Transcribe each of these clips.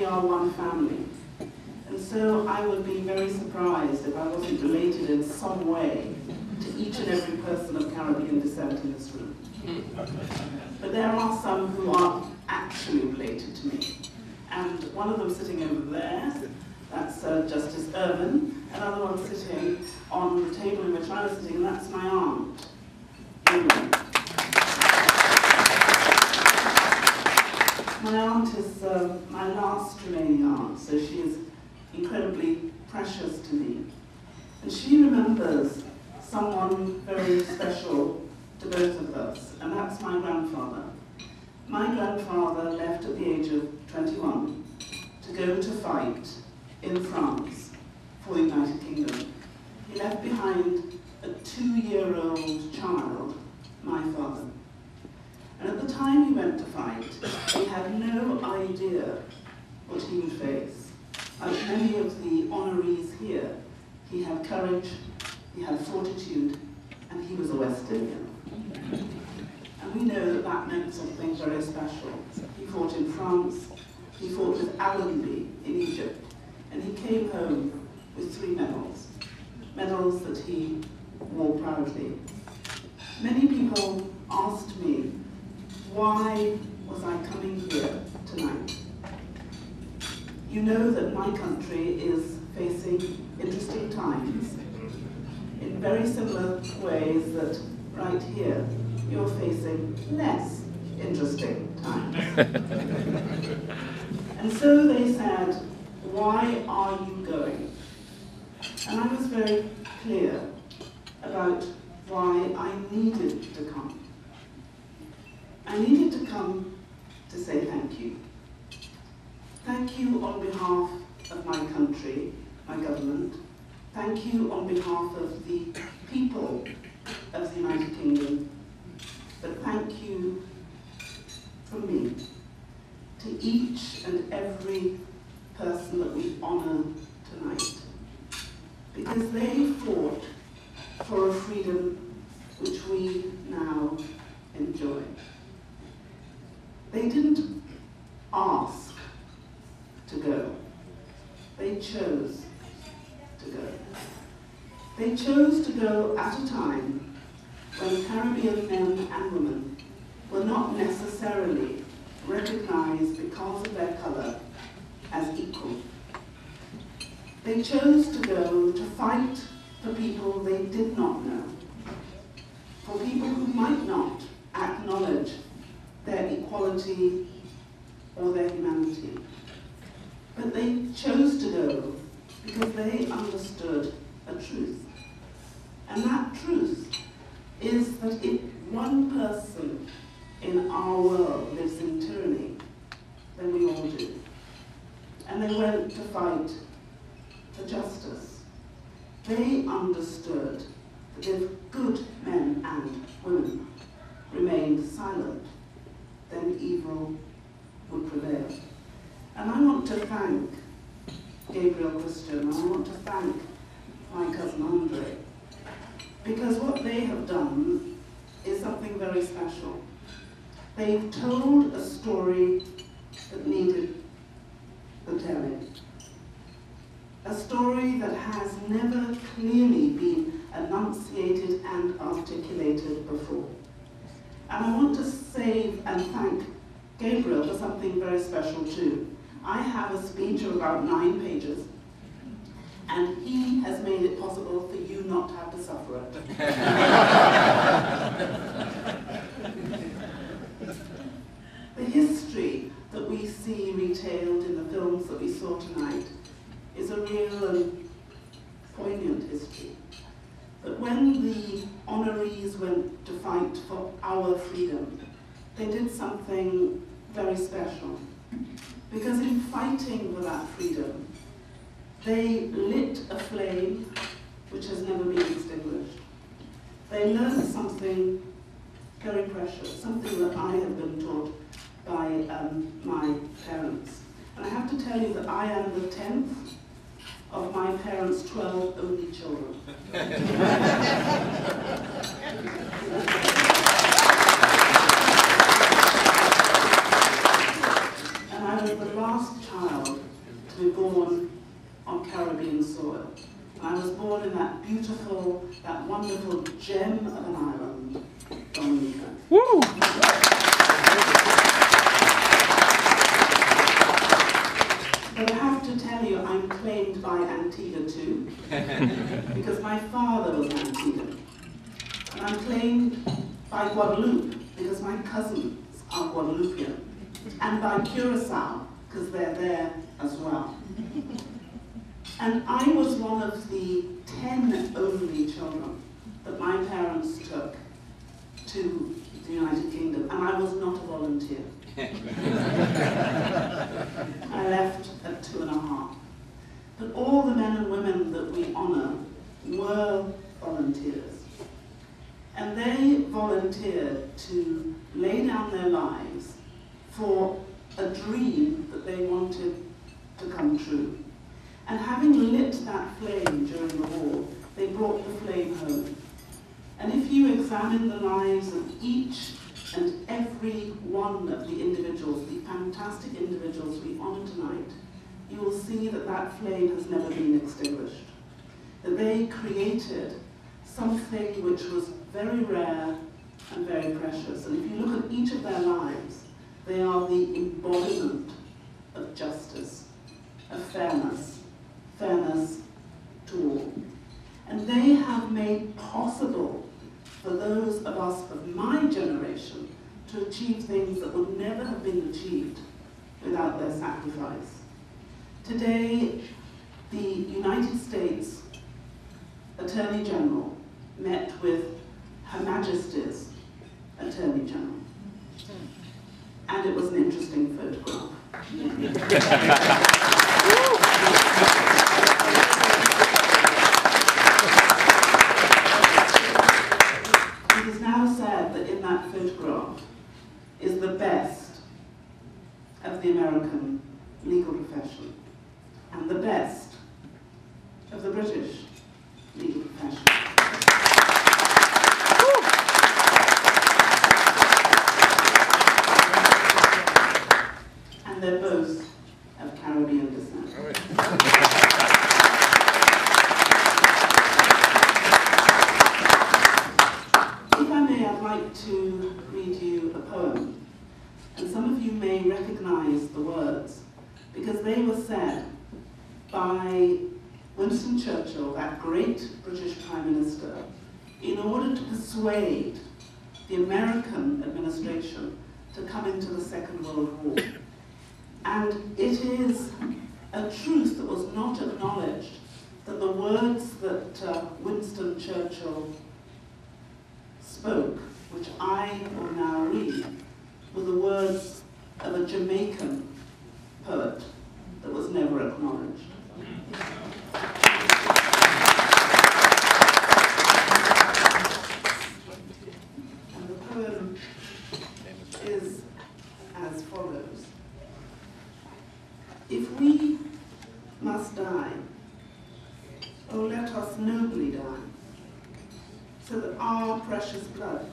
we are one family. And so I would be very surprised if I wasn't related in some way to each and every person of Caribbean descent in this room. But there are some who are actually related to me. And one of them sitting over there, that's Justice Irvin. Another one sitting on the table in which I was sitting, and that's my aunt. My aunt is my last remaining aunt, so she is incredibly precious to me. And she remembers someone very special to both of us, and that's my grandfather. My grandfather left at the age of 21 to go to fight in France for the United Kingdom. He left behind a 2-year-old child, my father. And at the time he went to fight, he had no idea what he would face. Like many of the honorees here, he had courage, he had fortitude, and he was a West Indian. And we know that that meant something very special. He fought in France, he fought with Allenby in Egypt, and he came home with 3 medals. Medals that he wore proudly. Many people asked me, why was I coming here tonight? You know that my country is facing interesting times in very similar ways that right here you're facing less interesting times. And so they said, why are you going? And I was very clear about why I needed to come. I needed to come to say thank you. Thank you on behalf of my country, my government. Thank you on behalf of the people of the United Kingdom. But thank you from me to each and every person that we honour tonight. Because they fought for a freedom which we now enjoy. They didn't ask to go. They chose to go. They chose to go at a time when Caribbean men and women were not necessarily recognized because of their color as equal. They chose to go to fight for people they did not know, for people who might not acknowledge their equality or their humanity. But they chose to go because they understood a truth. And that truth is that if one person in our world lives in tyranny, then we all do. And they went to fight for justice. They understood that if good men and women remained silent, then evil would prevail. And I want to thank Gabriel Christian, and I want to thank my cousin Andre, because what they have done is something very special. They've told a story that needed the telling. A story that has never clearly been enunciated and articulated before. And I want to save and thank Gabriel for something very special too. I have a speech of about 9 pages, and he has made it possible for you not to have to suffer it. The history that we see retailed in the films that we saw tonight is a real and poignant history. But when the honorees went to fight for our freedom, they did something very special. Because in fighting for that freedom, they lit a flame which has never been extinguished. They learned something very precious, something that I have been taught by my parents. And I have to tell you that I am the 10th of my parents' 12 only children. And I was the the last child to be born on Caribbean soil. And I was born in that beautiful, that wonderful gem of an island, Dominica. Woo! But I have to tell you, I'm claimed by Antigua too, because my father was Antiguan. And I'm claimed by Guadeloupe, because my cousins are Guadeloupean. And by Curacao, because they're there as well. And I was one of the 10 only children that my parents took to the United Kingdom, and I was not a volunteer. I left at 2.5. But all the men and women that we honour were volunteers. And they volunteered to lay down their lives for a dream that they wanted to come true. And having lit that flame during the war, they brought the flame home. And if you examine the lives of each and every one of the individuals, the fantastic individuals we honour tonight, you will see that that flame has never been extinguished. That they created something which was very rare and very precious. And if you look at each of their lives, they are the embodiment of justice, of fairness to all. And they have made possible for those of us of my generation to achieve things that would never have been achieved without their sacrifice. Today, the United States Attorney General met with Her Majesty's Attorney General. And it was an interesting photograph. It is now said that in that photograph is the best of the American legal profession and the best of the British legal profession. And they're both of Caribbean descent. If I may, I'd like to read you a poem. And some of you may recognize the words, because they were said by Winston Churchill, that great British Prime Minister, in order to persuade the American administration to come into the Second World War. And it is a truth that was not acknowledged, that the words that Winston Churchill spoke, which I will now read, were the words of a Jamaican poet that was never acknowledged. And the poem is as follows. If we must die, oh let us nobly die, so that our precious blood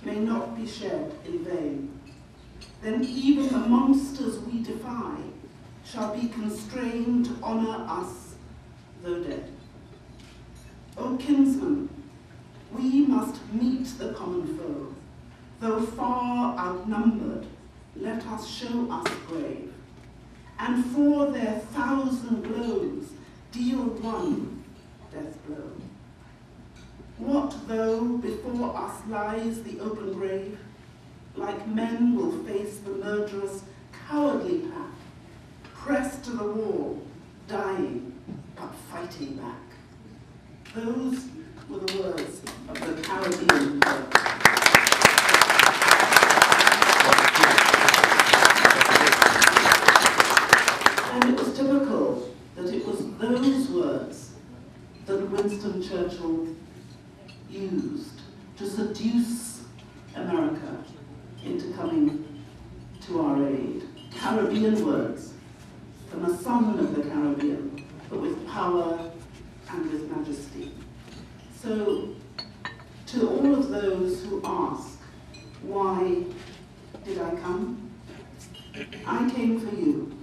may not be shed in vain. Then even the monsters we defy shall be constrained to honour us, though dead. O kinsmen, we must meet the common foe. Though far outnumbered, let us show us brave. And for their 1,000 blows, deal one death blow. What though before us lies the open grave? Like men will face the murderous, cowardly pack, pressed to the wall, dying, but fighting back. Those were the words of the Caribbean poet. And it was typical that it was those words that Winston Churchill used to seduce America into coming to our aid. Caribbean words from a son of the Caribbean, but with power and with majesty. So, to all of those who ask, why did I come? I came for you.